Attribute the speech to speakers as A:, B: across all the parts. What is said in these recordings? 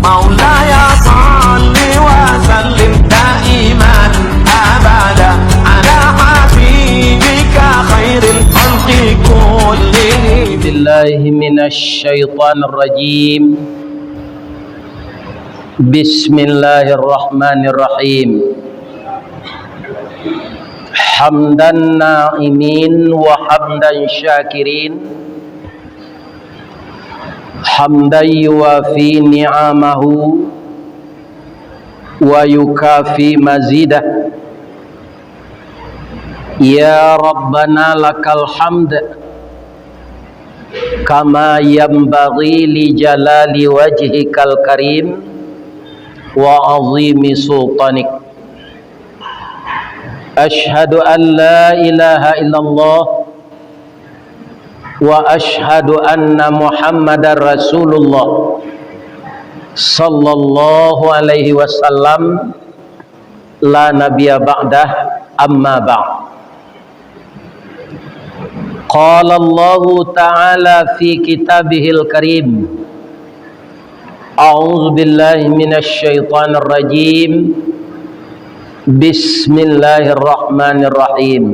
A: مولاي صل وسلم دائما أبدا على حبيبك خير الخلق كلهم.
B: بالله من الشيطان الرجيم. بسم الله الرحمن الرحيم. حمدا نائمين وحمدا شاكرين، حمدا يوافي نعمه ويكافي مزيده. يا ربنا لك الحمد كما ينبغي لجلال وجهك الكريم وعظيم سلطانك. أشهد أن لا إله إلا الله وأشهد أن محمد رسول الله صلى الله عليه وسلم لا نبي بعده. أما بعد. قال الله تعالى في كتابه الكريم: أعوذ بالله من الشيطان الرجيم. بسم الله الرحمن الرحيم.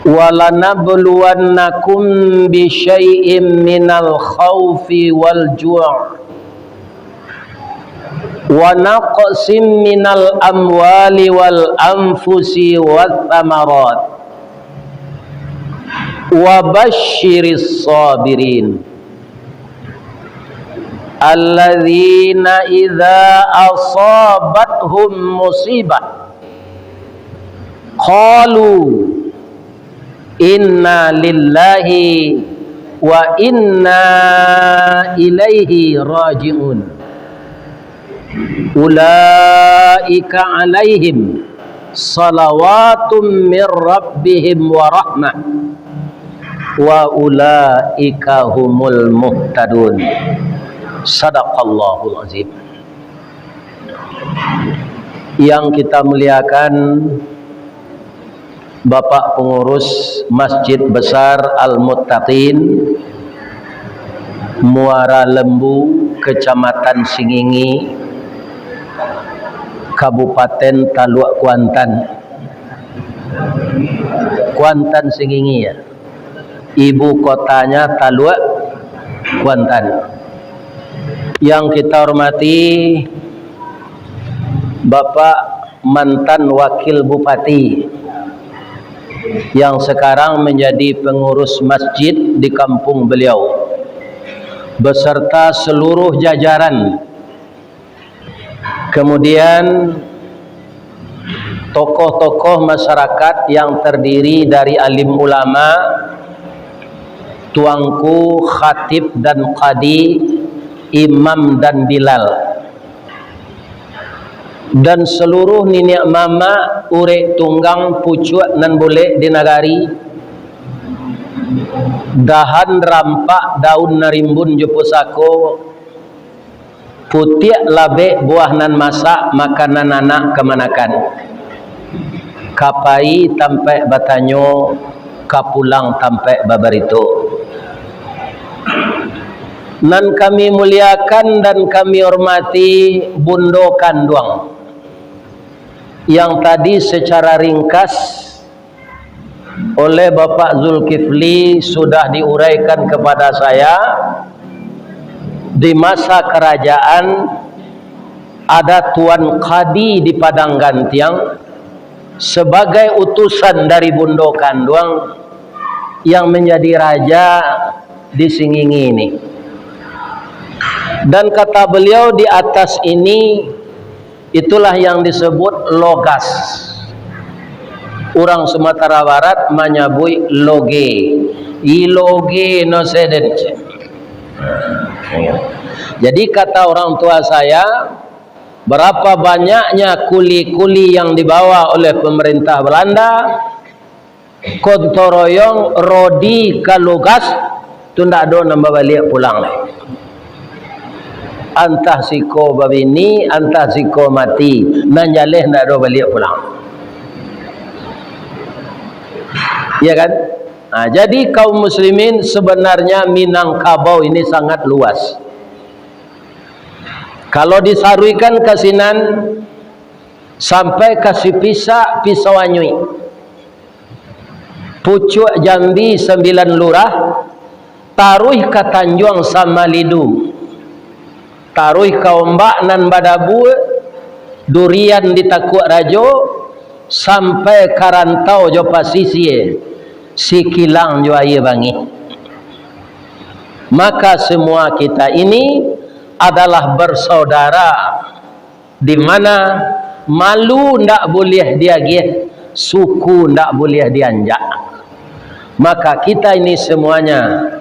B: وَلَنَبْلُوَنَّكُمْ بِشَيْءٍ مِّنَ الْخَوْفِ وَالْجُوعِ وَنَقْصٍ مِّنَ الْأَمْوَالِ وَالْأَنفُسِ وَالثَّمَرَاتِ وَبَشِّرِ الصَّابِرِينَ الَّذِينَ إِذَا أَصَابَتْهُمْ مُصِيبَةٌ قَالُوا inna lillahi wa inna ilaihi raji'un. Ulaika alaihim salawatum min rabbihim wa rahmah wa ulaika humul muhtadun. Sadaqallahul azim. Yang kita muliakan Bapak Pengurus Masjid Besar Al-Muttaqin Muara Lembu, Kecamatan Singingi, Kabupaten Taluk Kuantan Singingi ya. Ibu kotanya Taluk Kuantan. Yang kita hormati Bapak mantan Wakil Bupati yang sekarang menjadi pengurus masjid di kampung beliau beserta seluruh jajaran. Kemudian tokoh-tokoh masyarakat yang terdiri dari alim ulama, tuangku, khatib dan qadi, imam dan bilal, dan seluruh nenek mama, urek tunggang, pucuk nan boleh di nagari, dahan rampak, daun narimbun jepusako, putiak labe, buah nan masak, makanan anak kemanakan, kapai tampai batanyo, kapulang tampai babarito. Nan kami muliakan dan kami hormati Bundo Kanduang, yang tadi secara ringkas oleh Bapak Zulkifli sudah diuraikan kepada saya. Di masa kerajaan ada Tuan Qadi di Padang Gantiang sebagai utusan dari Bundo Kanduang yang menjadi raja di Singingi ini. Dan kata beliau, di atas ini itulah yang disebut logas. Orang Sumatera Barat menyebut loge. Iloge no seden. Jadi kata orang tua saya, berapa banyaknya kuli-kuli yang dibawa oleh pemerintah Belanda, kontoroyong rodi ke logas, tu ndak ada nambah balik pulang lagi. Antah siko babini, antah siko mati, nanjaleh ndak ada balik pulang. Ya kan? Nah, jadi kaum muslimin sebenarnya Minangkabau ini sangat luas. Kalau disaruikan kasinan sampai kasih pisau anyui, pucuk Jambi 9 lurah, taruh ke Tanjung sama Lidu, taruh ke Ombak nan Badabu, durian di Takuk Rajo, sampai Karantau jo Pasisir, Sikilang jo aye bangi. Maka semua kita ini adalah bersaudara, di mana malu ndak boleh diagih, suku ndak boleh dianjak. Maka kita ini semuanya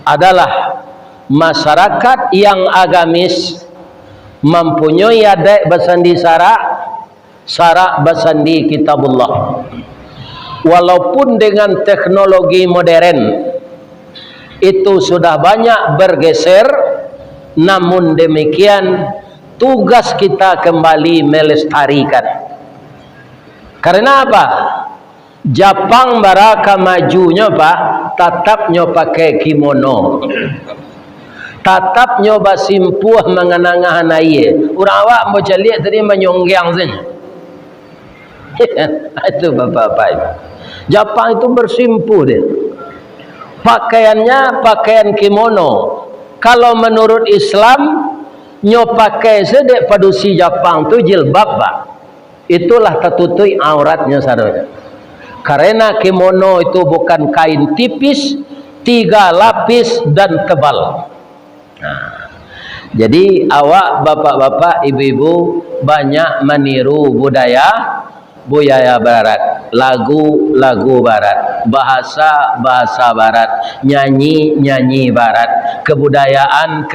B: adalah masyarakat yang agamis, mempunyai adat bersandi syarak bersandi kitabullah. Walaupun dengan teknologi modern itu sudah banyak bergeser, namun demikian tugas kita kembali melestarikan. Karena apa? Jepang baraka majunya pak, tatapnya pakai kimono, tatapnya basimpuh mengenangahan aye. Orang awak mau lihat tadi menyonggang saja. Itu bapak-bapak. Jepang itu bersimpuh dia. Pakaiannya pakaian kimono. Kalau menurut Islam nyo pakai sedek padusi Jepang tu jilbab pak. Itulah tertutup auratnya saudara. Karena kimono itu bukan kain tipis, 3 lapis dan tebal. Nah, jadi awak bapak-bapak, ibu-ibu banyak meniru budaya barat, lagu barat, bahasa barat, nyanyi barat, kebudayaan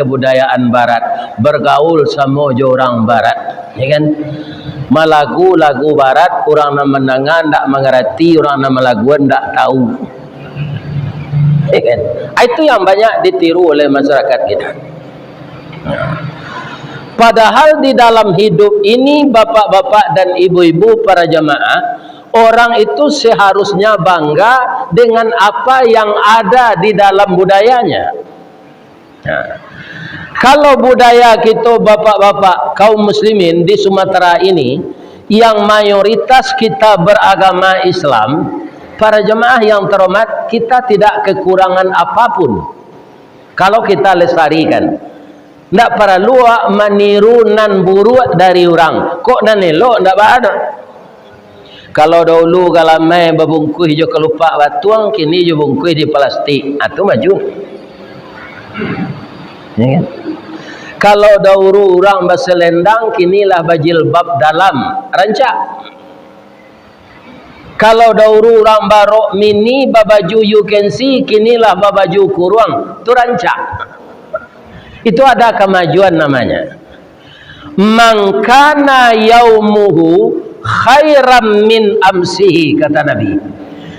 B: barat, bergaul sama orang barat, ya kan? Malagu barat, orang nak mendengar ndak mengerti, orang nak melaguan ndak tahu, ya kan? Itu yang banyak ditiru oleh masyarakat kita. Padahal di dalam hidup ini bapak-bapak dan ibu-ibu para jamaah, orang itu seharusnya bangga dengan apa yang ada di dalam budayanya. Nah, kalau budaya kita bapak-bapak kaum muslimin di Sumatera ini yang mayoritas kita beragama Islam, para jemaah yang terhormat, kita tidak kekurangan apapun kalau kita lestarikan. Ndak perlu meniru nan buruk dari orang. Kok nan elok ndak ada. Kalau dahulu galamai berbungkus jo kelupak batuang, kini jo bungkus di plastik. Itu maju. Ya kan? Kalau dahulu orang berselendang, kinilah bajilbab dalam rancak. Kalau dahulu orang barok mini babaju you can see, kinilah babaju kurung, tu rancak. Itu ada kemajuan namanya. Mangkana yaumuhu khairam min amsihi, kata Nabi.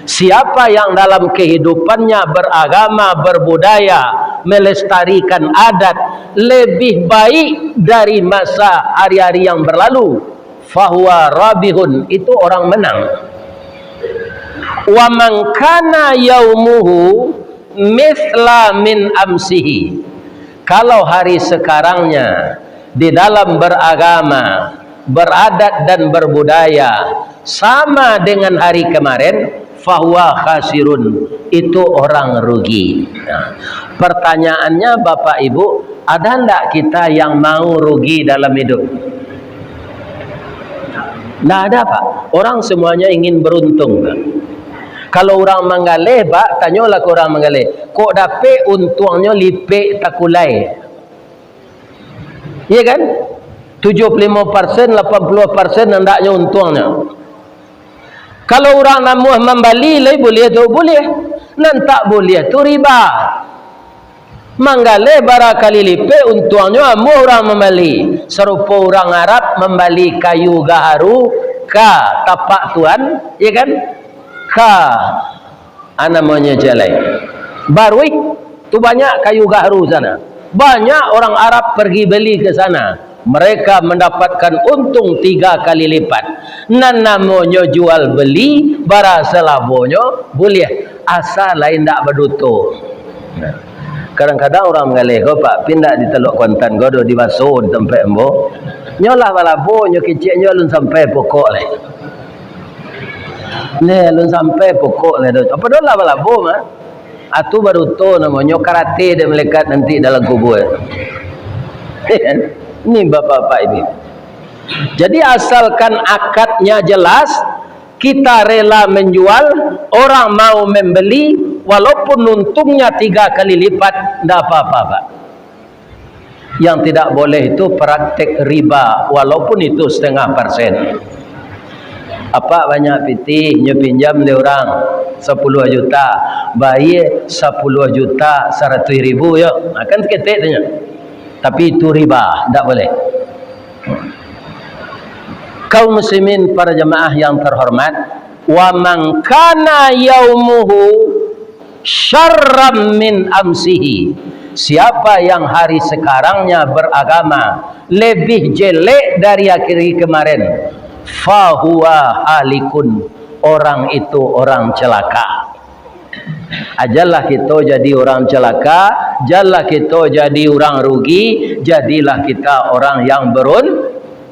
B: Siapa yang dalam kehidupannya beragama, berbudaya, melestarikan adat lebih baik dari masa hari-hari yang berlalu, fahuwa rabihun, itu orang menang. Wa man kana yaumuhu mithla min amsihi, kalau hari sekarangnya di dalam beragama, beradat dan berbudaya sama dengan hari kemarin, fahuwa khasirun, itu orang rugi. Nah, pertanyaannya Bapak Ibu, ada ndak kita yang mau rugi dalam hidup? Nggak ada Pak. Orang semuanya ingin beruntung Pak. Kalau orang menggalih Pak, tanyalah ke orang menggalih, kok dapat untungnya lipik takulai? Iya kan? 75%, 80% hendaknya untungnya. Kalau orang namuh membali lagi boleh tu boleh, nan tak boleh tu riba. Manggalih barakali lipik untungnya amuh orang membali. Serupa orang Arab membali kayu gaharu ka tapak tuan, iya kan? Ka namanya jalai barwik tu banyak kayu gaharu sana, banyak orang Arab pergi beli ke sana, mereka mendapatkan untung 3 kali lipat. Nan namanya jual beli bara selabonyo boleh asal lain tak berduto. Kadang-kadang orang mengalih kau pak pindah di Teluk Kuantan kau di basuh di tempat embo. Nyolah balabo nyo kecil nyo lun sampai pokok le. Ne lun sampai pokok le. Apa dah lah balabo mah? Atu baru tu namanya karate dia melekat nanti dalam kubur. Ini bapak-bapak ini. Jadi asalkan akadnya jelas, kita rela menjual, orang mau membeli, walaupun untungnya 3 kali lipat, tidak apa-apa pak. Yang tidak boleh itu praktek riba, walaupun itu 0,5%. Apa banyak piti nyo pinjam dia orang 10 juta, bayar 10 juta 100.000 ya, akan seketik tanya. Tapi itu riba, tidak boleh. Kaum muslimin para jemaah yang terhormat, wa man kana yaumuhu syarram min amsihi. Siapa yang hari sekarangnya beragama lebih jelek dari hari kemarin, fahuwa halikun, orang itu orang celaka. Ajalah kita jadi orang celaka, jalah kita jadi orang rugi, jadilah kita orang yang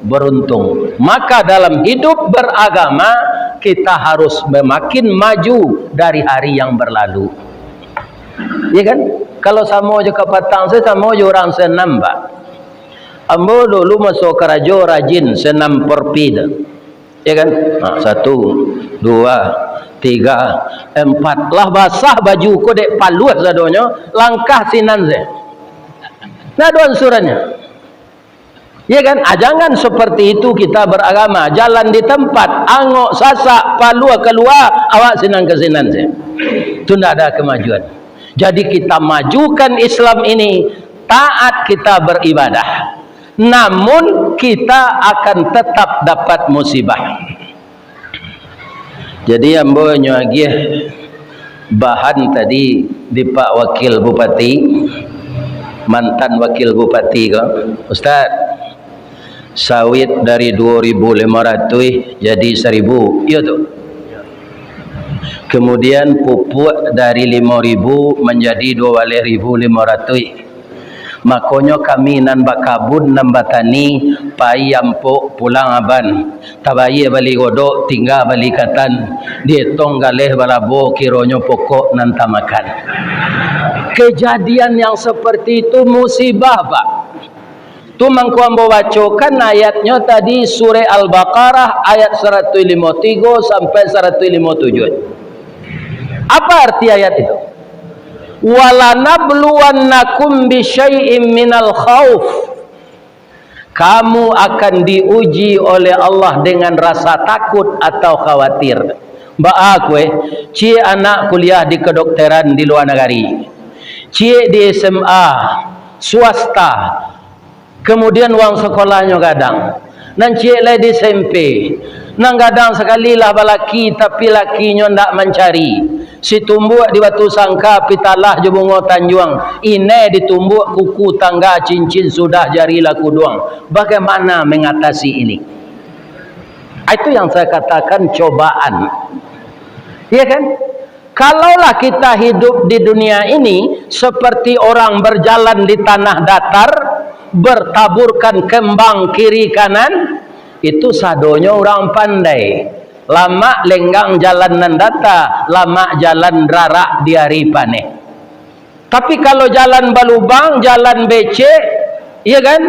B: beruntung. Maka dalam hidup beragama kita harus semakin maju dari hari yang berlalu. Ya kan? Kalau sama je ke Patang, saya sama je orang senam pak. Ambo dulu masuk kerajo rajin senam porpid. Ya kan? 1, 2, 3, 4 lah basah baju ko dek paluat sadonyo langkah sinan ze. Nah doan surannya. Ya kan? Jangan seperti itu kita beragama. Jalan di tempat angok sasak palua keluar awak sinan ke sinan ze. Itu tidak ada kemajuan. Jadi kita majukan Islam ini, taat kita beribadah. Namun kita akan tetap dapat musibah. Jadi ambo nyagih bahan tadi di Pak Wakil Bupati, mantan Wakil Bupati ko, Ustaz, sawit dari 2.500 jadi 1.000, iya tuh. Kemudian pupuk dari 5.000 menjadi 12.500. Makanya kami nan bakabun nan batani pai ampuk pulang aban tabaye bali godok tinggal bali katan dietong galeh balabo kironyo pokok nan tamakan. Kejadian yang seperti itu musibah pak. Tu mangku ambo bacakan ayatnya tadi surah Al-Baqarah ayat 153 sampai 157. Apa arti ayat itu? Walanabluwannakum bisyai'im minal khauf. Kamu akan diuji oleh Allah dengan rasa takut atau khawatir. Mbak aku cie anak kuliah di kedokteran di luar negeri. Cie di SMA swasta. Kemudian uang sekolahnya kadang. Nan cie le di SMP. Nang kadang sekali lah balaki tapi lakinya ndak mencari. Si tumbuk di batu sangka pitalah je bunga tanjuang. Ine ditumbuk kuku tangga cincin sudah jari laku doang. Bagaimana mengatasi ini? Itu yang saya katakan cobaan. Iya kan? Kalaulah kita hidup di dunia ini seperti orang berjalan di tanah datar, bertaburkan kembang kiri kanan, itu sadonya orang pandai. Lama lenggang jalan nandata, lama jalan rarak di hari paneh. Tapi kalau jalan balubang, jalan becek, iya kan?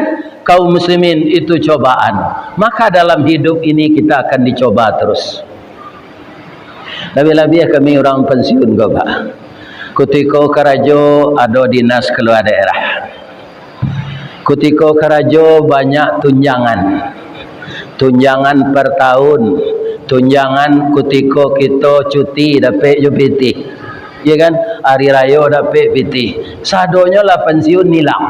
B: Kaum muslimin itu cobaan. Maka dalam hidup ini kita akan dicoba terus. Lebih-lebih kami orang pensiun kau pak. Kutiko karajo ada dinas keluar daerah. Kutiko karajo banyak tunjangan. Tunjangan per tahun. Tunjangan kutiko kita cuti dapat jupiti. Ya kan? Hari raya dapat piti. Sadonya lah pensiun nilang.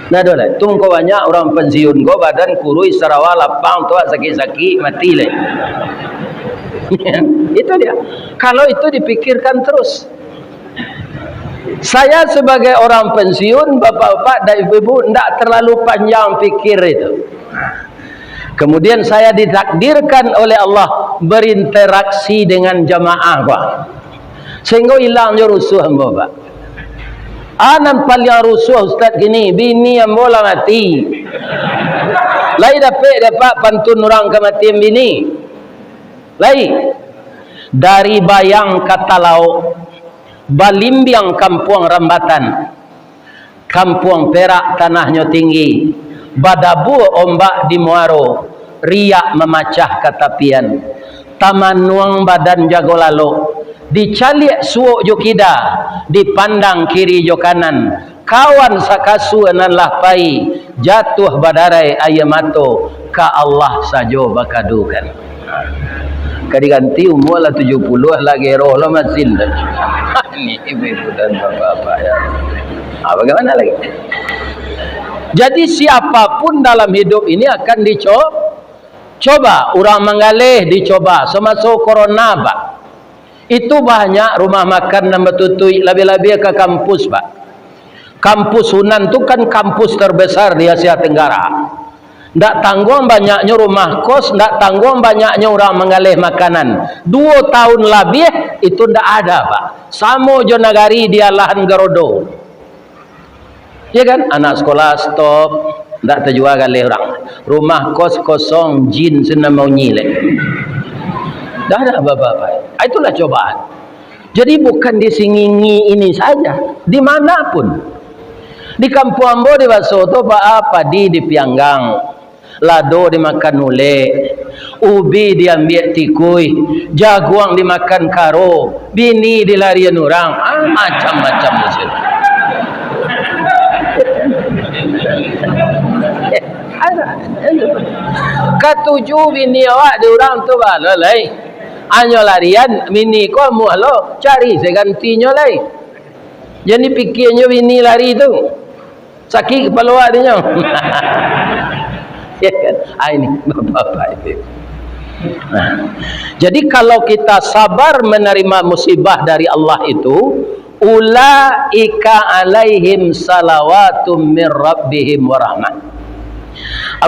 B: Nah dolah, tunggu banyak orang pensiun go badan kurui sarawa lapang tua sakit-sakit mati le. Itu dia. Kalau itu dipikirkan terus. Saya sebagai orang pensiun, bapak-bapak dan ibu-ibu tidak terlalu panjang pikir itu. Kemudian saya ditakdirkan oleh Allah berinteraksi dengan jamaah, Pak. Sehingga hilangnya rusuh, Pak. Anan paling rusuh ustaz gini, bini yang bola mati. Lai dapat pantun orang kematian bini. Lai dari bayang kata lauk, balimbiang kampung Rambatan, kampung Perak tanahnya tinggi, badabu ombak di Muaro, riak memacah katapian, taman nuang badan jago lalu, dicaliak suuk jo kida, dipandang kiri jo kanan, kawan sakasu nan lahpai, jatuh badarai ayamato, ka Allah sajo bakadukan. Kadiganti umur lah 70 lagi roh lah masih ini ibu dan bapak ya. Bagaimana lagi? Jadi siapapun dalam hidup ini akan dicoba. Orang mengalih dicoba. Semasuk corona pak, itu banyak rumah makan yang betutui lebih-lebih ke kampus pak. Kampus Hunan itu kan kampus terbesar di Asia Tenggara. Ndak tanggung banyaknya rumah kos, ndak tanggung banyaknya orang mengalih makanan. 2 tahun lebih itu ndak ada pak. Samo jo nagari dia lahan Garodo. Ya kan? Anak sekolah stop, ndak terjual galih orang. Rumah kos kosong, jin senang mau nyilek. Dah ada apa-apa. Itulah cobaan. Jadi bukan di Singingi ini saja, dimanapun. Di Kampung Ambo di Basoto apa di Pianggang. Lado dimakan ule, ubi diambil tikui, jaguang dimakan karo, bini dilarian orang, macam-macam mesin. Ketujuh bini awak di orang tu balai, anyo larian bini ko mualo cari segantinya lai. Jadi pikirnya bini lari tu, sakit kepala awak dia. Ya kan? Ini bapak itu. Jadi kalau kita sabar menerima musibah dari Allah itu, ulaika alaihim salawatum min rabbihim wa rahmah.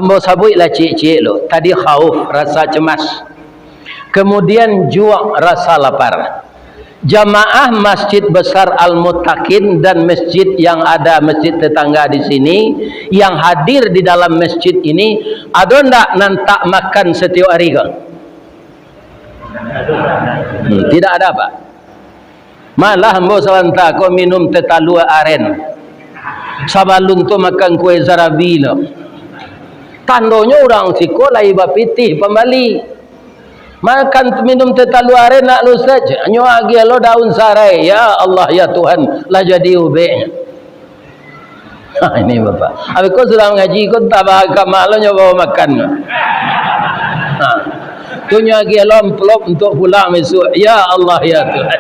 B: Ambo sabuilah cik-cik lo. Tadi khauf, rasa cemas. Kemudian jua' rasa lapar. Jamaah Masjid Besar Al-Muttaqin dan masjid yang ada masjid tetangga di sini yang hadir di dalam masjid ini ada ndak nantak makan setiap hari kan? Tidak ada pak. Malah ambo sawanta ko minum tetalua aren. Sabalun tu makan kue zarabila. Tandonya orang sekolah iba pitih pembali. Makan minum tetalu aren nak lu saja. Nyo agi lo daun sarai. Ya Allah ya Tuhan lah jadi ubeknya. Ini bapak. Habis kau sudah ngaji kau tak bahagia malu nyo bawa makan. Tu nyo agi lo amplop untuk pulang besok. Ya Allah ya Tuhan.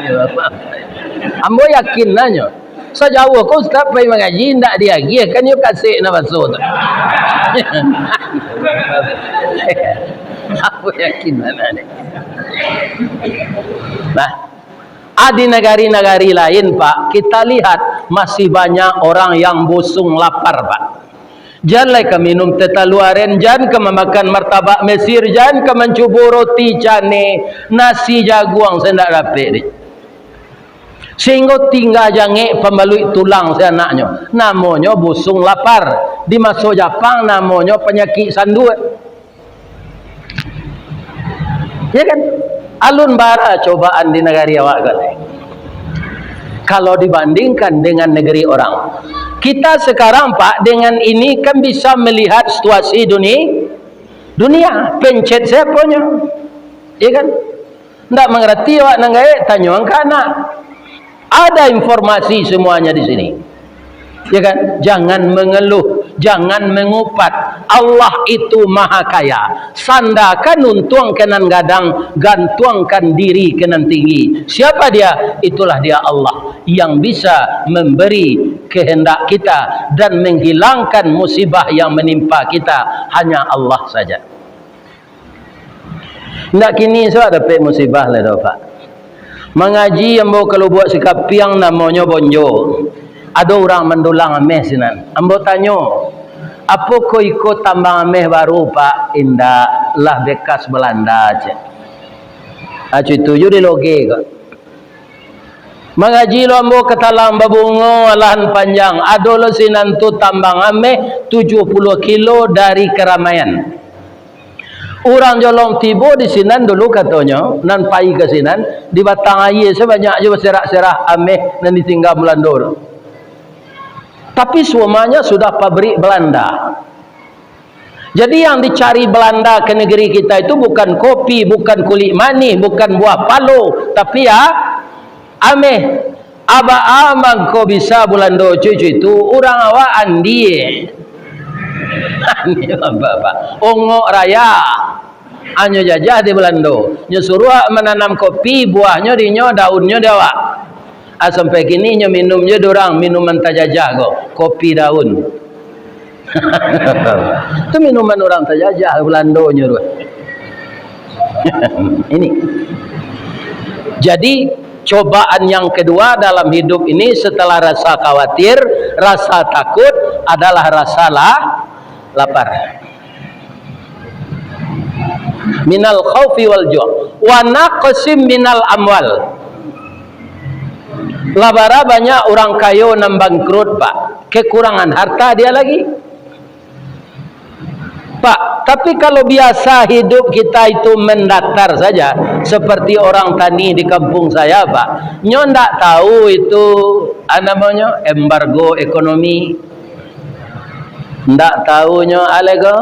B: Ini bapak. Ambo yakin nanya. Sejauh kau tak pergi mengaji ndak diagi kan yo kasih nama sud. Aku yakin mana ni. Nah, di negara-negara lain pak, kita lihat masih banyak orang yang busung lapar pak. Jangan ke minum tetaluaren, jangan ke memakan martabak Mesir, jangan ke mencuba roti cane, nasi jaguang saya tak dapat ni. Sehingga tinggal jange pembalui tulang saya anaknya. Namanya busung lapar. Di masuk Jepang namanya penyakit sanduat. Ya kan? Alun bara cobaan di negara awak kan. Kalau dibandingkan dengan negeri orang. Kita sekarang pak dengan ini kan bisa melihat situasi dunia. Pencet siapanya. Ya kan? Tidak mengerti awak nangai tanya ke anak. Ada informasi semuanya di sini. Ya kan? Jangan mengeluh, jangan mengupat. Allah itu maha kaya. Sandakan untung kenan gadang, gantuangkan diri kenan tinggi. Siapa dia? Itulah dia Allah yang bisa memberi kehendak kita dan menghilangkan musibah yang menimpa kita. Hanya Allah saja. Ndak kini saya dapat musibah lah Pak. Mengaji yang bawa kalau buat sikap piang namanya bonjo. Ada orang mendulang ameh sinan. Ambo tanya, apa kau ikut tambang ameh baru pak? Indah lah bekas Belanda aja. Acu itu jadi loge kok. Mengaji lo ambo ketalang babungo lahan panjang. Adolo sinan tu tambang ame 70 kilo dari keramaian. Orang jolong tibo di sinan dulu katanya, nan pai ke sinan di batang air sebanyak je berserak-serak ame nan ditinggal Melandor. Tapi semuanya sudah pabrik Belanda. Jadi yang dicari Belanda ke negeri kita itu bukan kopi, bukan kulit manis, bukan buah palo, tapi ya ame aba amang ko bisa Belanda cucu itu orang awak andie. Ani apa? Ongok raya. Anyo jajah di Belanda. Nyo suruh menanam kopi, buahnya dinyo, daunnya dewa. Sampai kini nyo minumnya dorang minuman tajajah go, kopi daun. Itu minuman orang tajajah Belanda nyuruh. Ini. Jadi cobaan yang kedua dalam hidup ini setelah rasa khawatir, rasa takut adalah rasa lapar. Minal khaufi wal ju' wa naqsim minal amwal. Labara banyak orang kaya yang bangkrut, Pak. Kekurangan harta dia lagi. Pak, tapi kalau biasa hidup kita itu mendatar saja, seperti orang tani di kampung saya, Pak. Nyo ndak tahu itu namanya embargo ekonomi. Ndak tahu nyo alego.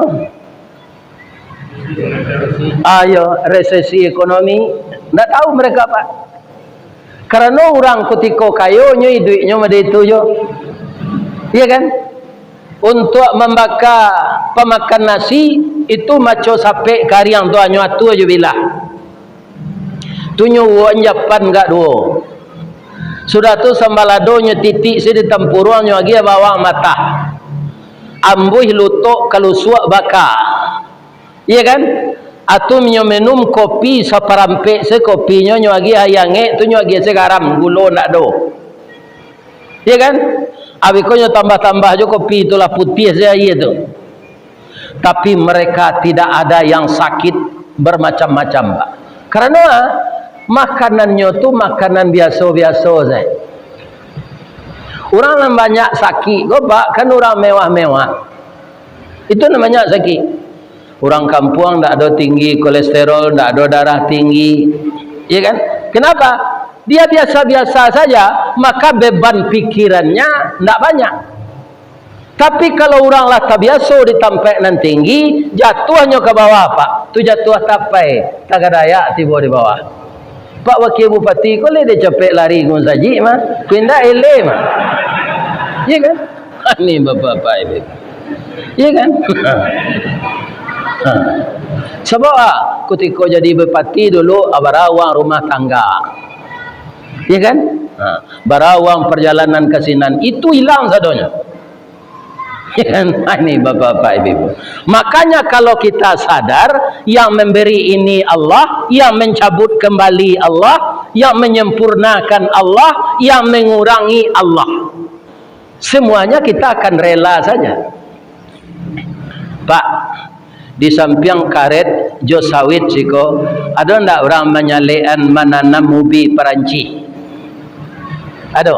B: Ayo resesi ekonomi. Ndak tahu mereka, Pak. Karena orang ketika kaya nyo duitnya made itu yo. Iya kan? Untuk membakar pemakan nasi itu maco sampai kariang tu anyo atu aja bilah. Tunyo wanjapan gak duo. Sudah tu sambalado nyo titik si di tempurung nyo lagi bawang mata. Ambuh lutok kalau suak baka. Iya kan? Atu nyo minum kopi saparampe se kopinya nyo lagi hayange tu nyo lagi segaram gulo nak do. Iya kan? Abi ko nyo tambah-tambah jo kopi itulah putih saya itu. Tapi mereka tidak ada yang sakit bermacam-macam, Pak. Karena makanannya tu makanan biasa-biasa saja. Orang yang banyak sakit, go Pak, kan orang mewah-mewah. Itu namanya sakit. Orang kampung tak ada tinggi kolesterol, tak ada darah tinggi. Ya kan? Kenapa? Dia biasa-biasa saja, maka beban pikirannya tidak banyak. Tapi kalau orang lah tak biasa ditampak nan tinggi, jatuhnya ke bawah, Pak. Tu jatuh tapai, tak ada daya tiba di bawah. Pak Wakil Bupati, kau dia capek lari gun saji mah, pindah ele mah. Iya kan? Ini bapak-bapak ini. Iya kan? Sebab ketika jadi bupati dulu barawang rumah tangga. Ya kan? Barawang perjalanan kesinan itu hilang sadonya. Ya kan? Ini bapak-bapak ibu. Makanya kalau kita sadar yang memberi ini Allah, yang mencabut kembali Allah, yang menyempurnakan Allah, yang mengurangi Allah. Semuanya kita akan rela saja. Pak, di samping karet jo sawit siko, ada ndak orang menyalekan menanam ubi Peranci? Ada?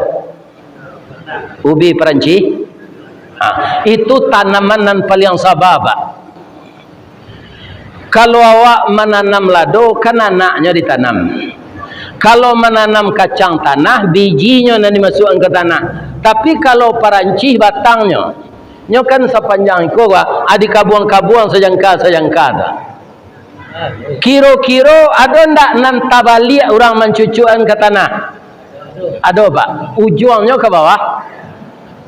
B: Ubi Peranci? Itu tanaman yang paling sabar, Pak. Kalau awak menanam lado, kan anaknya ditanam. Kalau menanam kacang tanah, bijinya nanti dimasukkan ke tanah. Tapi kalau Peranci batangnya, nyo kan sepanjang itu adik kabuang-kabuang sejangka-sejangka. Kiro-kiro ada ndak nan tabalik orang mencucukan ke tanah? Ada, Pak. Ujungnya ke bawah.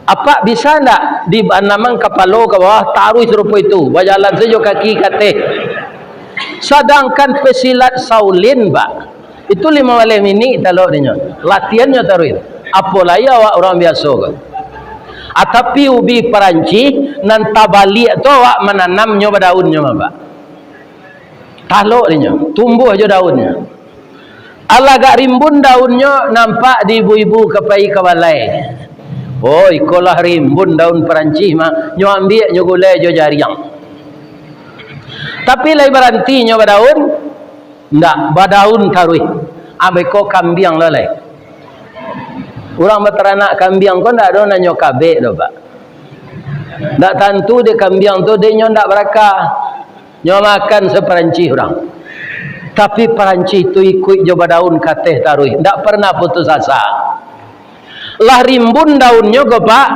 B: Apa bisa ndak di anamang kapalo ke bawah taruh serupa itu? Berjalan saja kaki kate. Sedangkan pesilat Saulin, Pak. Itu 5 malam ini kalau dia latihannya taruh itu. Apalagi awak orang biasa kan. Tapi ubi Peranci nan tabalik tu awak menanamnya daunnya, Pak. Talok dia, tumbuh aja daunnya. Ala gak rimbun daunnya nampak di ibu-ibu kepai kawalai. Oh, ikolah rimbun daun Peranci mah nyo ambil nyo gulai jo jariang. Tapi lai berhenti nyo badaun ndak badaun taruh. Ambe ko kambing lalai. Orang beteranak kambing kau ndak ada nanya kabeh dah pak. Ndak tentu dia kambing tu dia ndak berakah. Nyo makan seperanci orang. Tapi peranci itu ikut coba daun kateh taruh. Ndak pernah putus asa. Lah rimbun daunnya ke pak.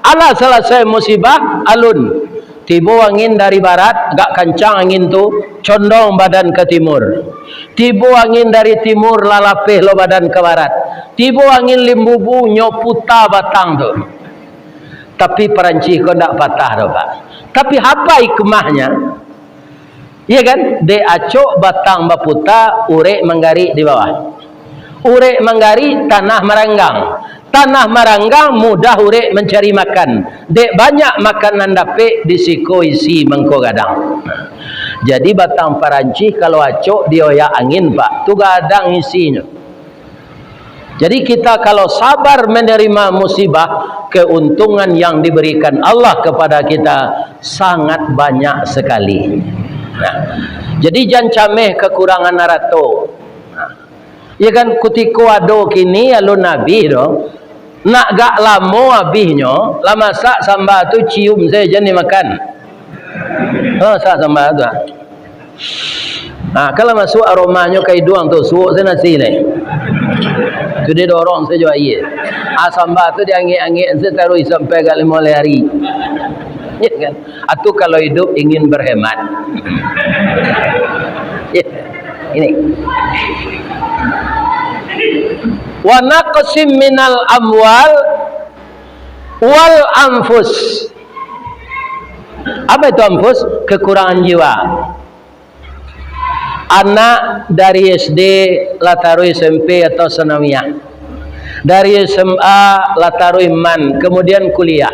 B: Ala selesai musibah alun. Tiba angin dari barat, agak kencang angin tu, condong badan ke timur. Tiba angin dari timur, lalapeh lo badan ke barat. Tiba angin limbubu, nyoputa batang tu. Tapi peranci kau tak patah tu pak. Tapi apa hikmahnya? Iya kan? De acok batang baputa, urek menggari di bawah. Urek menggari, tanah meranggang. Tanah maranggang mudah urek mencari makan. Dek banyak makanan dapat disiko isi mengko gadang. Jadi batang paranci kalau acok dioyak angin pak, tu gadang isinya. Jadi kita kalau sabar menerima musibah, keuntungan yang diberikan Allah kepada kita sangat banyak sekali. Nah, jadi jangan cameh kekurangan narato. Ya kan kutiko ado kini alun nabi do. Nak gak lamo habisnya, lah masak sambal tu cium saja ni makan. Oh, masak sambal tu. Nah, kalau masuk aromanya ke hidung tu, suuk saya nasi ni. Tu dia dorong saja iya. Sambal tu dia angin-angin saya taruh sampai ke 5 hari. Ya kan? Atau kalau hidup ingin berhemat. Ya. Ini. Wa naqsim minal amwal wal anfus. Apa itu anfus? Kekurangan jiwa. Anak dari SD lataru SMP atau sanawiyah, dari SMA lataru iman, kemudian kuliah.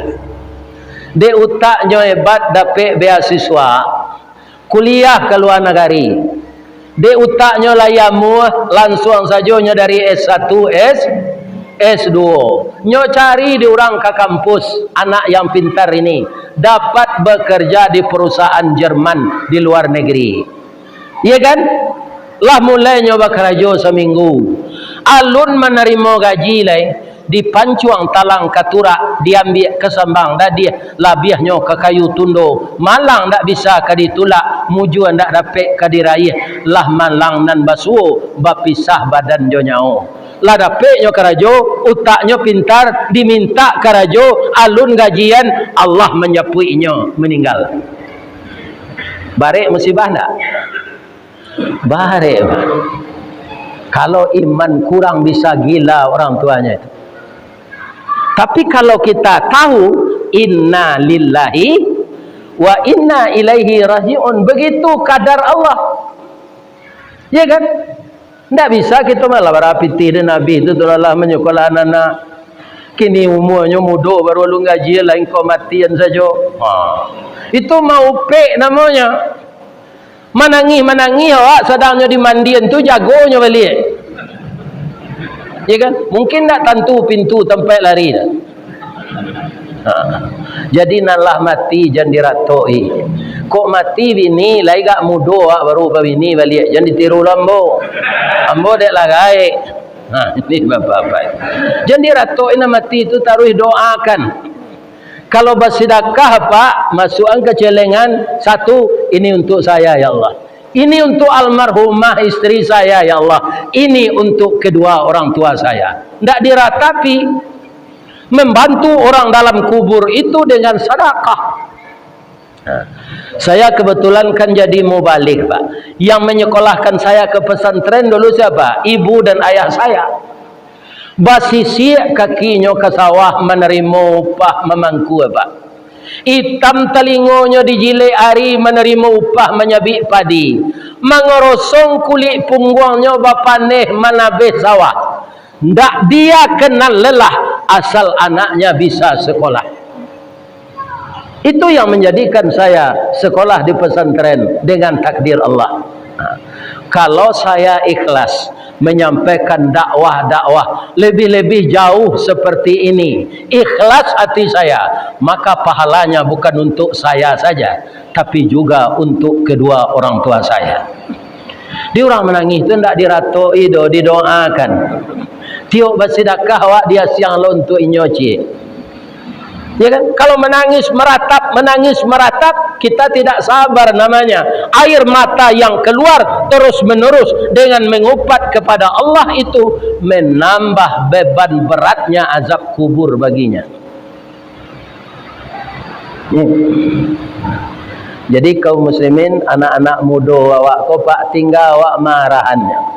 B: De utaknya hebat dapat beasiswa, kuliah ke luar negeri. De utaknya layamu langsung saja dari S1 S2 nyo cari di orang ke kampus. Anak yang pintar ini dapat bekerja di perusahaan Jerman di luar negeri, iya kan? Lah mulai nyoba kerja seminggu, alun menerima gaji lai di pancuang talang katura, diambil ke sambang dah dia labiahnya ke kayu tundo, malang tak bisa ke ditulak, muju ndak dapat ke diraih, lah malang nan basuh bapisah badan jo nyao. Lah dapat nyo karajo, utaknya pintar, diminta karajo, alun gajian, Allah menyapuinya meninggal. Barek musibah ndak? Barek. Kalau iman kurang bisa gila orang tuanya itu. Tapi kalau kita tahu inna lillahi wa inna ilaihi raji'un, begitu kadar Allah. Ya kan? Tidak bisa kita malah berapiti dan Nabi itu telah menyekolah anak-anak. Kini umurnya muda baru lu gaji lain kau matian saja. Itu mau pek namanya. Manangi awak sedangnya di mandian tu jagonya balik. Ya kan? Mungkin tak tentu pintu tempat lari dah. Jadi nalah mati jangan diratoi. Kok mati bini lai gak mudo baru ke bini balik. Jangan ditiru lambo. Ambo dek lagai. Ini bapak-bapak. Jangan diratoi na mati itu taruh doakan. Kalau bersedekah pak, masukkan ke celengan satu, ini untuk saya ya Allah. Ini untuk almarhumah istri saya ya Allah. Ini untuk kedua orang tua saya. Tidak diratapi. Membantu orang dalam kubur itu dengan sedekah. Saya kebetulan kan jadi mubalik pak. Yang menyekolahkan saya ke pesantren dulu siapa? Ibu dan ayah saya. Basisi kakinya ke sawah menerima upah memangku pak. Hitam telingonya dijilai ari menerima upah menyabik padi. Mengerosong kulit punggungnya bapaneh menabeh sawah. Ndak dia kenal lelah asal anaknya bisa sekolah. Itu yang menjadikan saya sekolah di pesantren dengan takdir Allah. Kalau saya ikhlas menyampaikan dakwah-dakwah lebih-lebih jauh seperti ini, ikhlas hati saya, maka pahalanya bukan untuk saya saja, tapi juga untuk kedua orang tua saya. Di orang menangis itu tidak diratoi, didoakan. Tiok bersedekah awak dia siang lo untuk inyoci. Ya kan? Kalau menangis meratap, kita tidak sabar namanya. Air mata yang keluar terus menerus dengan mengupat kepada Allah itu menambah beban beratnya azab kubur baginya. Jadi kaum muslimin, anak-anak muda awak ko pak tinggal awak marahannya.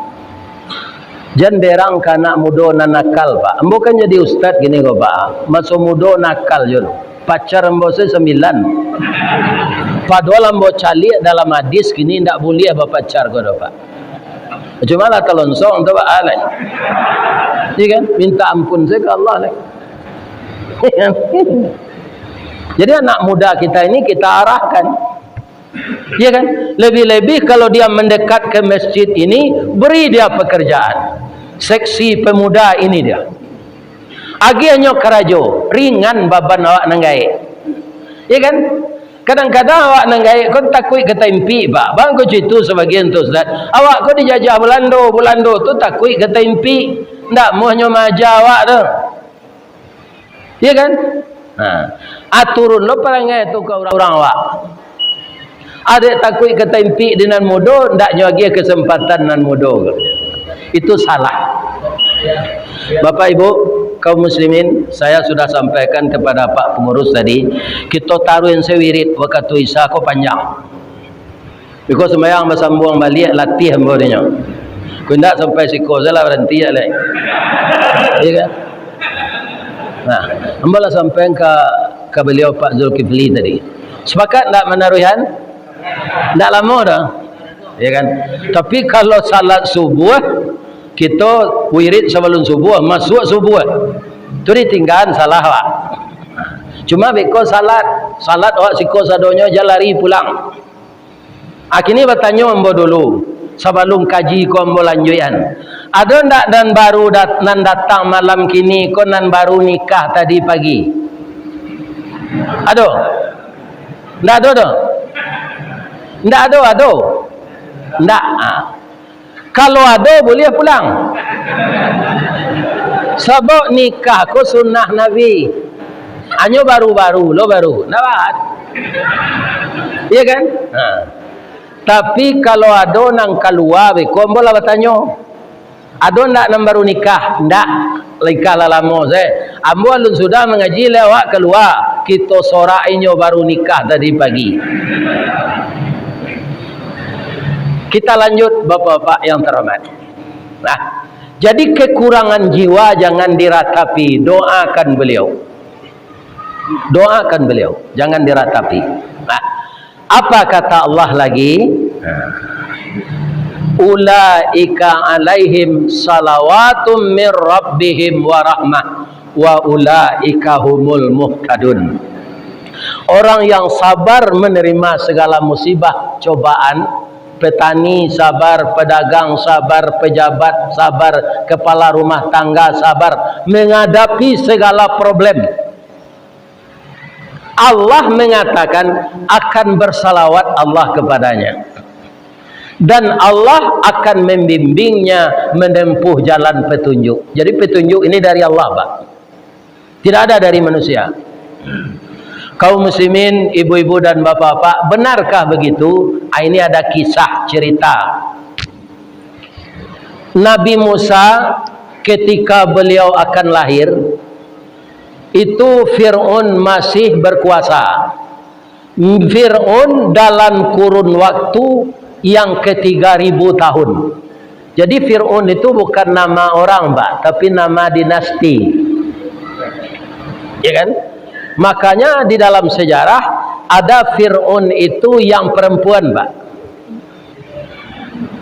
B: Jangan derang ke anak muda na nakal pak. Ambo kan jadi ustaz gini ko pak. Masuk muda nakal jun. Pacar ambo se 9. Padahal ambo cali dalam hadis gini ndak boleh berpacar ko do pak. Cuma lah telonsong tu pak alai. Iya kan? Minta ampun saya ke Allah lah. Jadi anak muda kita ini kita arahkan. Ya kan? Lebih-lebih kalau dia mendekat ke masjid ini, beri dia pekerjaan. Seksi pemuda ini dia. Agiannya kerajo, ringan baban awak nanggai. Ya kan? Kadang-kadang awak nanggai kau takut kata impi, pak. Bang kau itu sebagian tu Ustaz. Awak kau dijajah Belando tu takut kata impi. Ndak mohnya maja awak tu. Ya kan? Nah, aturun lo perangai tu ke orang-orang awak. Adik takut kata impi dengan mudo, ndak nyagi kesempatan nan mudo. Itu salah. Bapak Ibu kaum muslimin, saya sudah sampaikan kepada Pak pengurus tadi, kita taruh yang sewirid waktu Isa ko panjang. Because sembahyang bersambung balik latih hambanya. Ku ndak sampai siko salah berhenti ya lek. Iya kan? Nah, hamba sampaikan ke beliau Pak Zulkifli tadi. Sepakat ndak menaruhan? Tidak lama dah, ya kan? Tapi kalau salat subuh, kita wirid sebelum subuh, masuk subuh, tu ditinggalkan salah wak. Cuma beko salat wak siko sadonya jalari pulang. Akini bertanya ambo dulu, sebelum kaji ko ambo lanjutan. Ada ndak dan baru nan datang malam kini, ko nan baru nikah tadi pagi? Ada? Ndak ada dah. Ndak ada. Ndak. Kalau ada boleh pulang. Sebab nikah ko sunnah Nabi. Hanya baru-baru, lo baru. Nampak? Iya kan? Tapi kalau ada nang keluar, ko boleh bertanya. Ada ndak nang baru nikah? Ndak. Nikah lama saya. Ambo alun sudah mengaji lewat keluar. Kita sorainyo baru nikah tadi pagi. Kita lanjut bapak-bapak yang terhormat. Nah, jadi kekurangan jiwa jangan diratapi, doakan beliau. Doakan beliau, jangan diratapi. Nah, apa kata Allah lagi? Ulaika alaihim salawatum mir rabbihim wa rahmah wa ulaika humul muhtadun. Orang yang sabar menerima segala musibah, cobaan. Petani sabar, pedagang sabar, pejabat sabar, kepala rumah tangga sabar menghadapi segala problem. Allah mengatakan akan bersalawat Allah kepadanya. Dan Allah akan membimbingnya menempuh jalan petunjuk. Jadi petunjuk ini dari Allah, Pak. Tidak ada dari manusia. Kaum muslimin, ibu-ibu dan bapak-bapak, benarkah begitu? Ini ada kisah cerita. Nabi Musa ketika beliau akan lahir, itu Fir'aun masih berkuasa. Fir'aun dalam kurun waktu yang ke-3000 tahun. Jadi Fir'aun itu bukan nama orang, Pak, tapi nama dinasti. Ya kan? Makanya di dalam sejarah ada Fir'aun itu yang perempuan, Pak.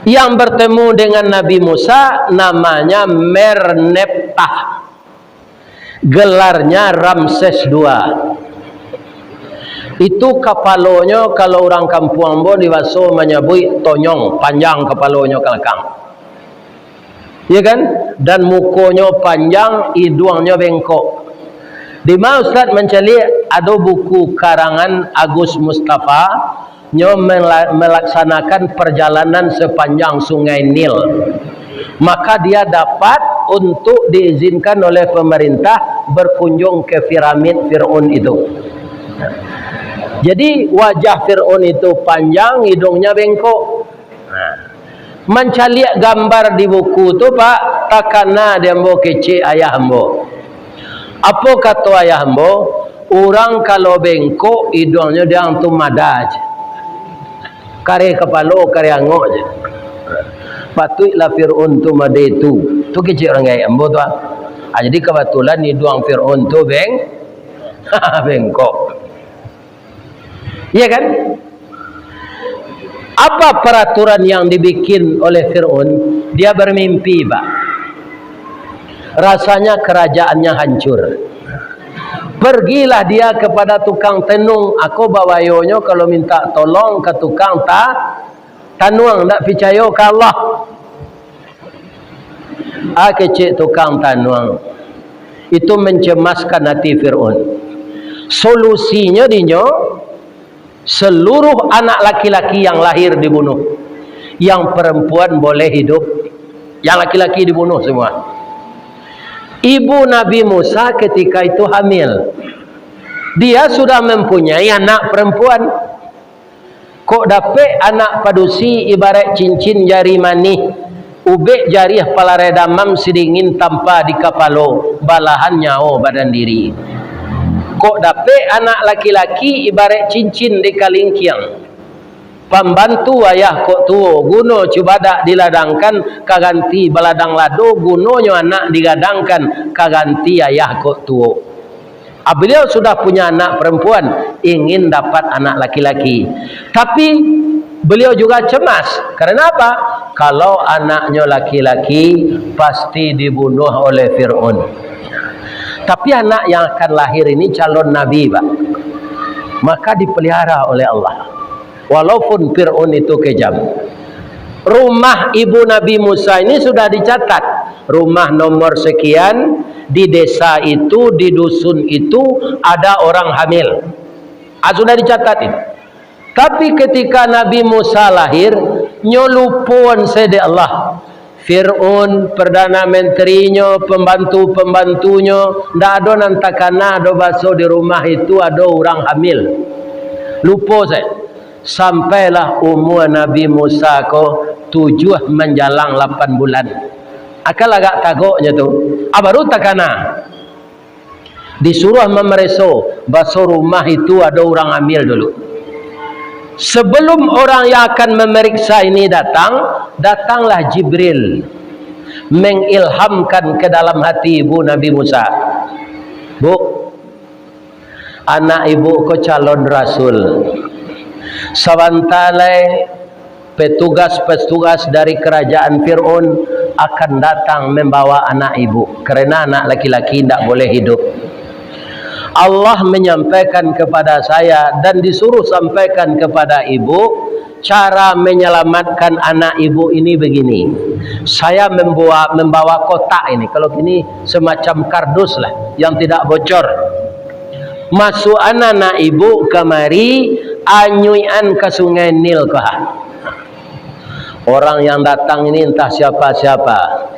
B: Yang bertemu dengan Nabi Musa namanya Merneptah. Gelarnya Ramses II. Itu kepalanya kalau orang kampung Ambo di Waso menyebut tonyong, panjang kepalanya ke belakang. Ya kan? Dan mukonya panjang, hidungnya bengkok. Di mana Ustaz mencari ada buku karangan Agus Mustafa yang melaksanakan perjalanan sepanjang Sungai Nil. maka dia dapat untuk diizinkan oleh pemerintah berkunjung ke piramid Fir'aun itu. Jadi wajah Fir'aun itu panjang, hidungnya bengkok. Mencaliak gambar di buku tu Pak, takana dia ambo kece ayah ambo. Apa kata ayah ambo? Orang kalau bengkok hidungnya dia tu madaj. Kare kepala, kare angok je. Patutlah Fir'aun tu madai tu. Tu kece orang gaya ambo tu. Jadi kebetulan hidung Fir'aun tu bengkok. Iya kan? Apa peraturan yang dibikin oleh Fir'aun? Dia bermimpi, Pak. Rasanya kerajaannya hancur. Pergilah dia kepada tukang tenung. Aku bawayonyo kalau minta tolong ke tukang tanuang, tak percaya ke Allah. Kecik tukang tanuang. Itu mencemaskan hati Fir'aun. Solusinya dinyo, seluruh anak laki-laki yang lahir dibunuh, yang perempuan boleh hidup, yang laki-laki dibunuh semua. Ibu Nabi Musa ketika itu hamil, dia sudah mempunyai anak perempuan. Kok dapat anak padusi ibarat cincin jari mani, ubek jari palare damam sedingin tanpa di kapalo, balahan nyawa badan diri. Kok dapat anak laki-laki ibarat cincin di kalingkiang, pembantu ayah kok tuo guno cubadak diladangkan kaganti baladang lado, gunonyo anak digadangkan kaganti ayah kok tuo. Beliau sudah punya anak perempuan, ingin dapat anak laki-laki, tapi beliau juga cemas. Karena apa? Kalau anaknya laki-laki pasti dibunuh oleh Fir'aun. Tapi anak yang akan lahir ini calon Nabi, Pak. Maka dipelihara oleh Allah. Walaupun Fir'aun itu kejam. Rumah ibu Nabi Musa ini sudah dicatat. Rumah nomor sekian, di desa itu, di dusun itu, ada orang hamil. Sudah dicatat itu. Tapi ketika Nabi Musa lahir, nyolupun sede Allah. Fir'aun, Perdana Menterinya, pembantu-pembantunya, ndak ada nantakana ada baso di rumah itu ada orang hamil. Lupa saya. Sampailah umur Nabi Musa ko 7 menjalang 8 bulan. Akal agak tagoknya tu. Baru takana. Disuruh memereso baso rumah itu ada orang hamil dulu. Sebelum orang yang akan memeriksa ini datanglah Jibril mengilhamkan ke dalam hati ibu Nabi Musa. Bu, anak ibu ko calon rasul. Sawantale petugas-petugas dari kerajaan Fir'aun akan datang membawa anak ibu. Karena anak laki-laki tidak boleh hidup. Allah menyampaikan kepada saya dan disuruh sampaikan kepada ibu cara menyelamatkan anak ibu ini begini. Saya membawa kotak ini, kalau ini semacam kardus lah yang tidak bocor. Masuk anak ibu kemari, anyuian ke sungai Nil kah. Orang yang datang ini entah siapa-siapa.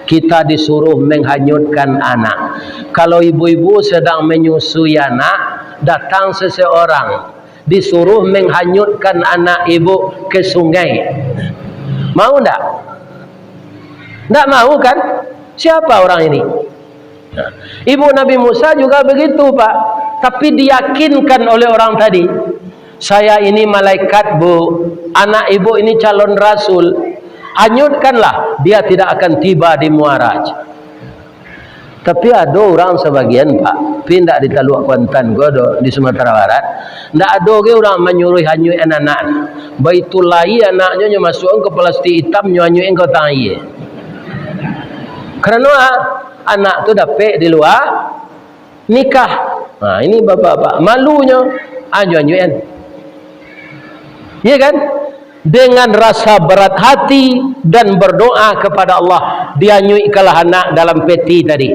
B: Kita disuruh menghanyutkan anak. Kalau ibu-ibu sedang menyusui anak, datang seseorang disuruh menghanyutkan anak ibu ke sungai. Mau enggak? Enggak mau kan? Siapa orang ini? Ibu Nabi Musa juga begitu, Pak. Tapi diyakinkan oleh orang tadi. Saya ini malaikat, Bu. Anak ibu ini calon rasul. Hanyutkanlah, dia tidak akan tiba di Muaraj. Tapi ada orang sebagian, Pak, pindah di Taluk Kuantan godo di Sumatera Barat, ndak ada orang menyuruh hanyut anak. Baitullahi anaknya masuk ke plastik hitam nyanyuin ke tangi. Karena anak tu dapat di luar nikah. Nah, ini bapak-bapak malunya nyanyuin. Iya kan? Dengan rasa berat hati dan berdoa kepada Allah, dia nyuikalah anak dalam peti tadi.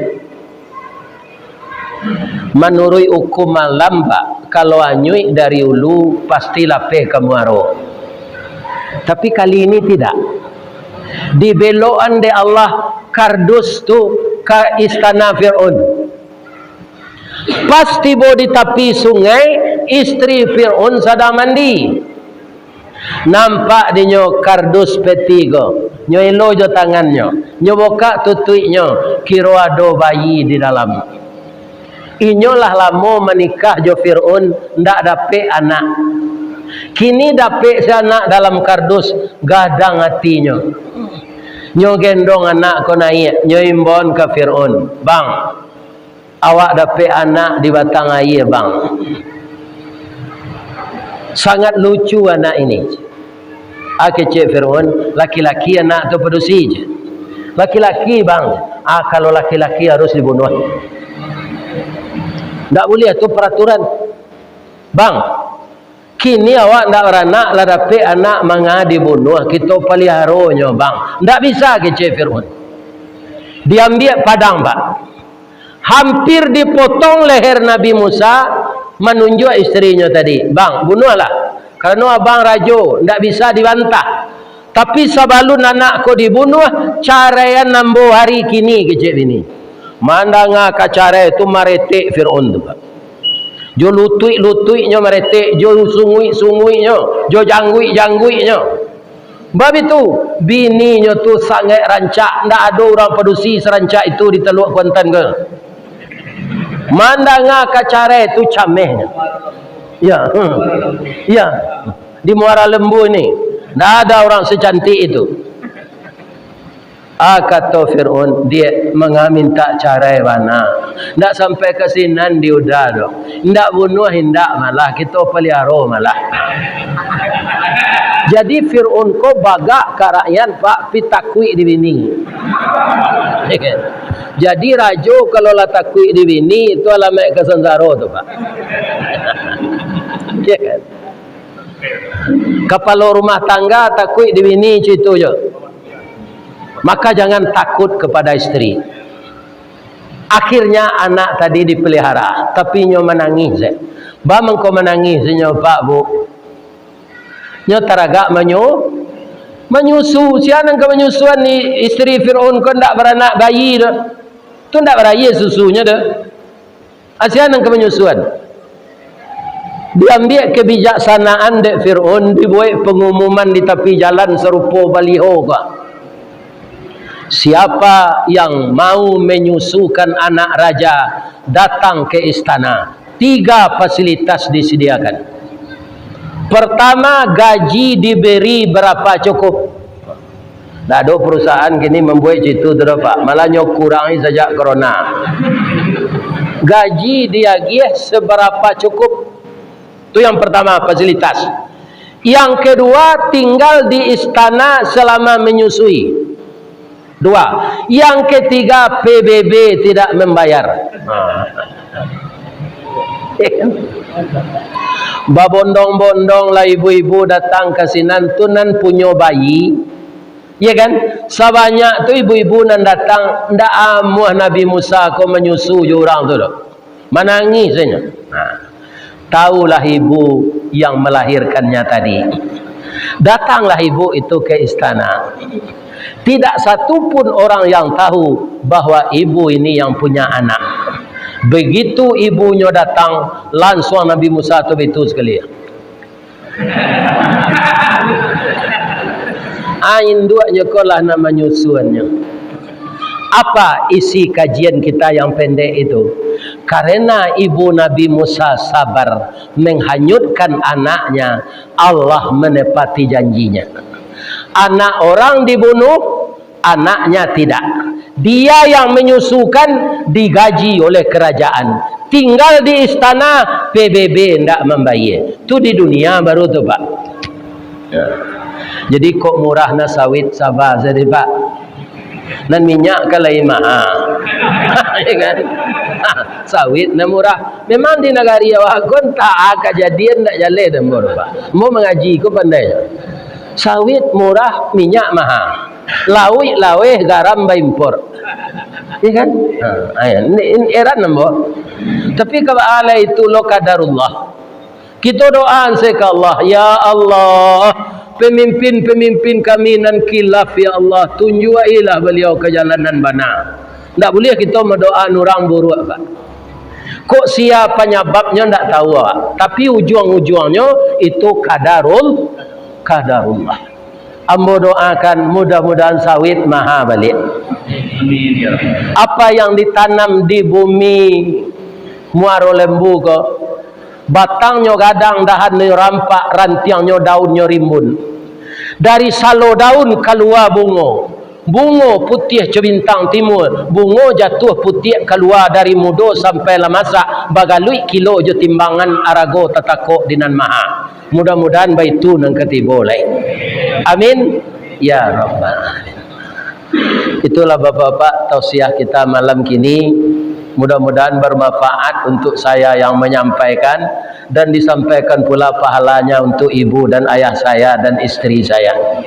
B: Menurut hukum malam, Pak, kalau anyuik dari ulu pastilah pe ke muaro. Tapi kali ini tidak. Dibelokan de Allah kardus tu ke istana Fir'aun. Pas tiba di tepi sungai, istri Fir'aun sedang mandi. Nampak dia kardus petiga. Nyo elo jo tangannya. Nyo buka tutuiknya, kira ada bayi di dalam. Inyolah lama menikah jo Fir'aun ndak dapat anak. Kini dapat si anak dalam kardus, gadang hatinya. Nyo gendong anak ko naik, nyo imbon ke Fir'aun. Bang, awak dapat anak di batang air bang. Sangat lucu anak ini. Kecik Fir'aun, laki-laki anak tu pedusi je. Laki-laki bang, kalau laki-laki harus dibunuh. Tak boleh, itu peraturan. Bang, kini awak tak beranak lah dapat anak manga dibunuh. Kita peliharanya bang. Tak bisa kecik Fir'aun. Diambil padang pak. Hampir dipotong leher Nabi Musa, menunjuk istrinya tadi. Bang, bunuhlah. Kerana abang rajo, tak bisa dibantah. Tapi sebelum anak ko dibunuh, caranya nambuh hari kini kecik ini. Mandanga kacara itu meretik Fir'aun tu pak. Jo lutui-lutuinya meretik, jo sungui-sunguinya, jo janggui-jangguinya. Bab itu bininya tu sangat rancak, ndak ada orang pedusi serancak itu di Teluk Kuantan ke. Mandanga kacara itu camehnya. Ya. Ya. Di Muara Lembu ni ndak ada orang secantik itu. Kata Fir'aun, dia mengaminta cara mana. Tak sampai ke sinan dia udah dong. Tak bunuh, hendak malah. Kita pelihara malah. Jadi Fir'aun ko bagak karayan pak pitakui di bini. Jadi rajo kalau lah takui di bini, itu alamat kesensara tu pak. Kepala rumah tangga takui di bini itu je. Maka jangan takut kepada istri. Akhirnya anak tadi dipelihara, tapi nyo menangis. Ba mengko menangis nyo pak bu. Nyo taraga menyusu. Siapa ke menyusuan ni istri Fir'aun ko ndak beranak bayi dah. Tu ndak beraye susunya dah. Siapa ke menyusuan? Diambil kebijaksanaan dek Fir'aun, dibuat pengumuman di tepi jalan serupa baliho kah. Siapa yang mau menyusukan anak raja datang ke istana. 3 fasilitas disediakan. Pertama, gaji diberi berapa cukup. Tak ada perusahaan kini membuat itu terdapat. Malah nyok kurangi sejak corona. Gaji dia seberapa cukup. Itu yang pertama, fasilitas. Yang kedua, tinggal di istana selama menyusui. 2. Yang ketiga, PBB tidak membayar. Babondong-bondong lah ibu-ibu datang ke sinan tunan punya bayi. Ya kan? Sebanyak tu ibu-ibu nan datang ndak amuh Nabi Musa ko menyusu je orang tu. Menangis saja. Taulah ibu yang melahirkannya tadi. Datanglah ibu itu ke istana. Tidak satu pun orang yang tahu bahwa ibu ini yang punya anak. Begitu ibunya datang, langsung Nabi Musa tu betul sekali. Induaknya kolah nama nyusuannya. Apa isi kajian kita yang pendek itu? Karena ibu Nabi Musa sabar menghanyutkan anaknya, Allah menepati janjinya. Anak orang dibunuh, anaknya tidak. Dia yang menyusukan digaji oleh kerajaan. Tinggal di istana, PBB tidak membayar. Itu di dunia baru tu pak. Ya. Jadi kok murahnya sawit sabar jadi pak. Dan minyak kalai mahal. Ya kan? Sawit na murah. Memang di negara awak kon tak kejadian tak jalan dan baru pak. Mau mengaji ko pandai. Sawit murah, minyak mahal. Lawi garam impor. Ya kan? Ini erat nambah. Tapi kalau ala itu lo kadarullah. Kita doa ke Allah, ya Allah, pemimpin-pemimpin kami nan khilaf ya Allah, tunjukilah beliau ke jalanan benar. Tak boleh kita berdoa nurang buruk Pak. Kok siapa penyebabnya tak tahu Pak. Tapi ujung-ujungnya itu kadarullah. Ambo doakan mudah-mudahan sawit maha balik. Apa yang ditanam di bumi muaro lembu ke batangnya gadang dahan rampak, rantiangnya daunnya rimbun. Dari salo daun keluar bunga putih cebintang timur, bunga jatuh putih keluar dari mudo sampai lamasak bagalui kilo je timbangan arago tatakok dinan maha. Mudah-mudahan baitu nang ketibo lai. Amin ya rabbal alamin. Itulah bapak-bapak tausiah kita malam kini. Mudah-mudahan bermanfaat untuk saya yang menyampaikan dan disampaikan pula pahalanya untuk ibu dan ayah saya dan istri saya.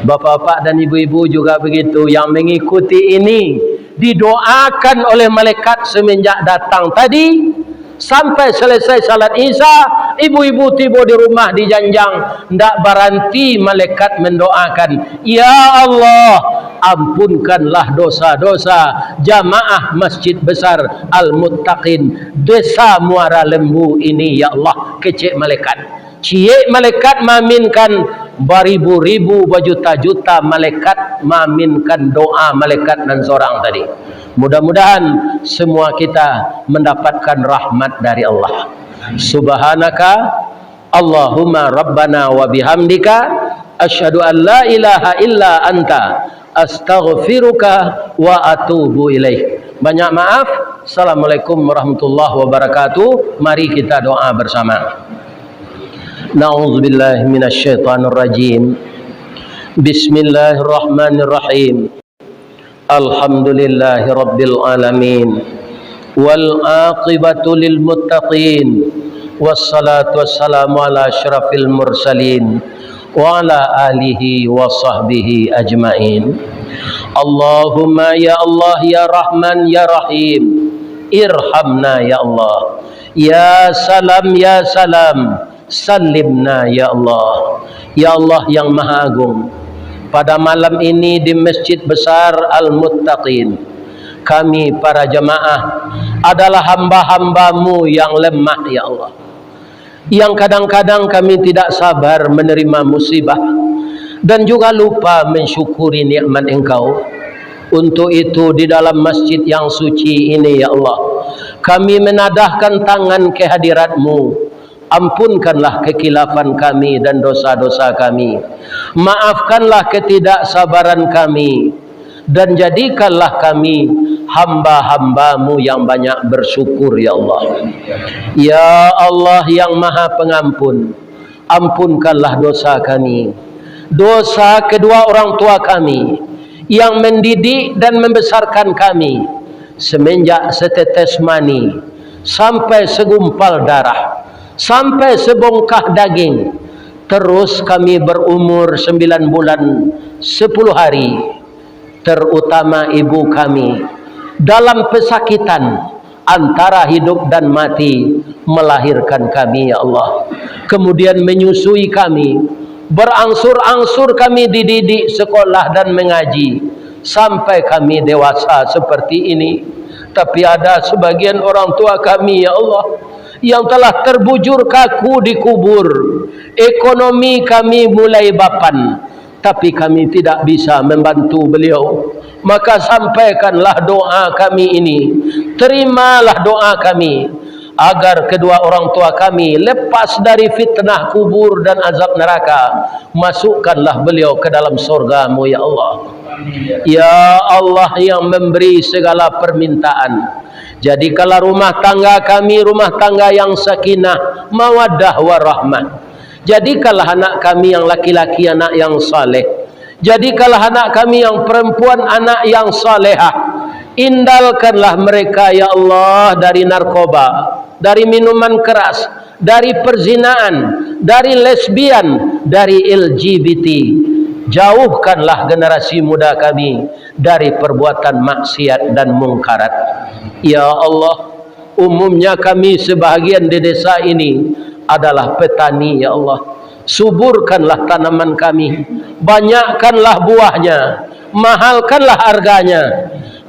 B: Bapak-bapak dan ibu-ibu juga begitu yang mengikuti ini didoakan oleh malaikat semenjak datang tadi sampai selesai salat Isya. Ibu-ibu tiba di rumah di janjang ndak berhenti malaikat mendoakan, ya Allah ampunkanlah dosa-dosa jamaah Masjid Besar Al-Muttaqin Desa Muara Lembu ini ya Allah. Kecik malaikat, cie malaikat maminkan beribu-ribu berjuta-juta malaikat maminkan doa malaikat dan seorang tadi. Mudah-mudahan semua kita mendapatkan rahmat dari Allah. Subhanaka Allahumma rabbana wa bihamdika asyhadu an la ilaha illa anta astaghfiruka wa atubu ilaik. Banyak maaf. Assalamualaikum warahmatullahi wabarakatuh. Mari kita doa bersama. Na'udzubillahi minasyaitonir rajim. Bismillahirrahmanirrahim. Alhamdulillahi rabbil alamin. Wal aqibatu lil muttaqin. Wassalatu wassalamu ala asyrafil mursalin wa ala alihi wa sahbihi ajmain. Allahumma ya Allah ya Rahman ya Rahim, irhamna ya Allah. Ya salam ya salam, salimna ya Allah. Ya Allah yang Maha Agung, pada malam ini di Masjid Besar Al-Muttaqin, kami para jemaah adalah hamba-hambamu yang lemah ya Allah, yang kadang-kadang kami tidak sabar menerima musibah dan juga lupa mensyukuri nikmat Engkau. Untuk itu di dalam masjid yang suci ini ya Allah, kami menadahkan tangan kehadirat-Mu. Ampunkanlah kekhilafan kami dan dosa-dosa kami. Maafkanlah ketidaksabaran kami dan jadikanlah kami hamba-hamba-Mu yang banyak bersyukur ya Allah. Ya Allah yang Maha Pengampun, ampunkanlah dosa kami, dosa kedua orang tua kami yang mendidik dan membesarkan kami semenjak setetes mani sampai segumpal darah, sampai sebongkah daging, terus kami berumur 9 bulan 10 hari, terutama ibu kami dalam pesakitan antara hidup dan mati melahirkan kami ya Allah, kemudian menyusui kami, berangsur-angsur kami dididik sekolah dan mengaji sampai kami dewasa seperti ini. Tapi ada sebagian orang tua kami ya Allah yang telah terbujur kaku di kubur. Ekonomi kami mulai bapan, tapi kami tidak bisa membantu beliau. Maka sampaikanlah doa kami ini, terimalah doa kami agar kedua orang tua kami lepas dari fitnah kubur dan azab neraka. Masukkanlah beliau ke dalam surga-Mu ya Allah. Ya Allah yang memberi segala permintaan, jadikanlah rumah tangga kami rumah tangga yang sakinah, mawaddah warahmah. Jadikanlah anak kami yang laki-laki anak yang saleh. Jadikanlah anak kami yang perempuan anak yang salehah. Indalkanlah mereka ya Allah dari narkoba, dari minuman keras, dari perzinaan, dari lesbian, dari LGBT. Jauhkanlah generasi muda kami dari perbuatan maksiat dan mungkarat. Ya Allah, umumnya kami sebahagian di desa ini adalah petani ya Allah. suburkanlah tanaman kami, banyakkanlah buahnya, mahalkanlah harganya,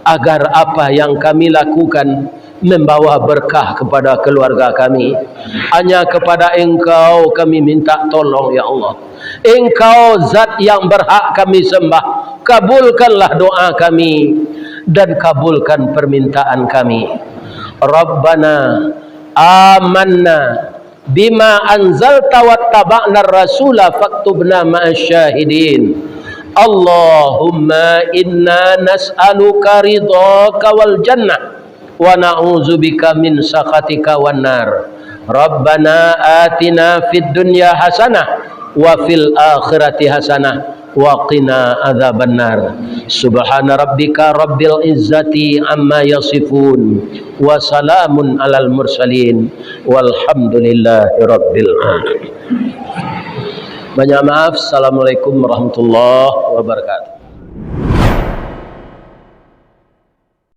B: agar apa yang kami lakukan membawa berkah kepada keluarga kami. Hanya kepada Engkau kami minta tolong ya Allah. Engkau zat yang berhak kami sembah. Kabulkanlah doa kami dan kabulkan permintaan kami. Rabbana amanna bima anzalta wattaba'na rasula faktubna ma'asyahidin. Allahumma inna nas'aluka ridhaka wal jannah wa na'udzubika min sakhatika wan nar. Rabbana atina fid dunya hasanah wa fil akhirati hasanah wa qina adzabannar. Subhana rabbika rabbil izzati amma yasifun wa salamun alal mursalin walhamdulillahi rabbil alamin. Banyak maaf. Assalamualaikum warahmatullahi wabarakatuh.